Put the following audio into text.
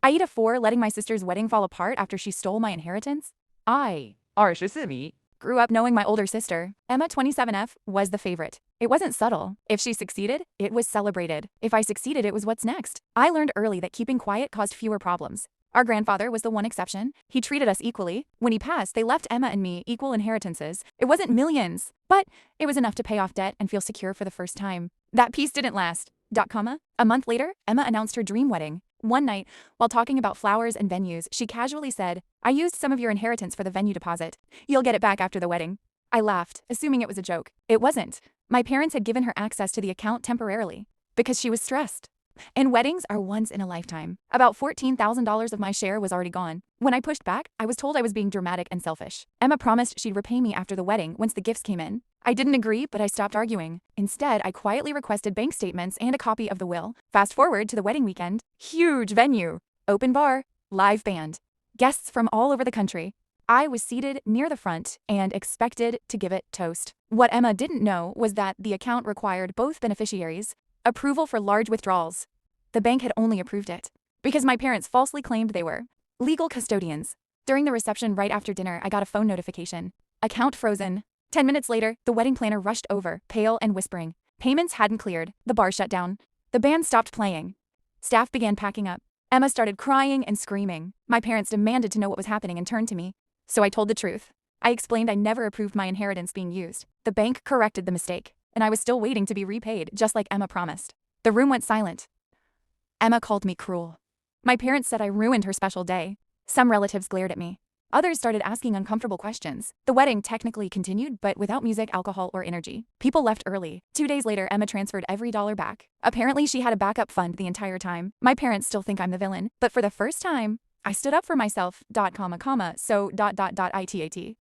AITA 4 letting my sister's wedding fall apart after she stole my inheritance? I 24米 grew up knowing my older sister, Emma 27F, was the favorite. It wasn't subtle. If she succeeded, it was celebrated. If I succeeded, it was what's next. I learned early that keeping quiet caused fewer problems. Our grandfather was the one exception. He treated us equally. When he passed, they left Emma and me equal inheritances. It wasn't millions, but it was enough to pay off debt and feel secure for the first time. That peace didn't last. A month later, Emma announced her dream wedding. One night, while talking about flowers and venues, she casually said, "I used some of your inheritance for the venue deposit. You'll get it back after the wedding." I laughed, assuming it was a joke. It wasn't. My parents had given her access to the account temporarily because she was stressed. And weddings are once in a lifetime. About $14,000 of my share was already gone. When I pushed back, I was told I was being dramatic and selfish. Emma promised she'd repay me after the wedding once the gifts came in. I didn't agree, but I stopped arguing. Instead, I quietly requested bank statements and a copy of the will. Fast forward to the wedding weekend. Huge venue. Open bar. Live band. Guests from all over the country. I was seated near the front and expected to give it toast. What Emma didn't know was that the account required both beneficiaries' approval for large withdrawals. The bank had only approved it because my parents falsely claimed they were legal custodians. During the reception right after dinner, I got a phone notification. Account frozen. 10 minutes later, the wedding planner rushed over, pale and whispering. Payments hadn't cleared. The bar shut down. The band stopped playing. Staff began packing up. Emma started crying and screaming. My parents demanded to know what was happening and turned to me. So I told the truth. I explained I never approved my inheritance being used. The bank corrected the mistake, and I was still waiting to be repaid, just like Emma promised. The room went silent. Emma called me cruel. My parents said I ruined her special day. Some relatives glared at me. Others started asking uncomfortable questions. The wedding technically continued, but without music, alcohol, or energy. People left early. 2 days later, Emma transferred every dollar back. Apparently, she had a backup fund the entire time. My parents still think I'm the villain, but for the first time, I stood up for myself, .ITAT.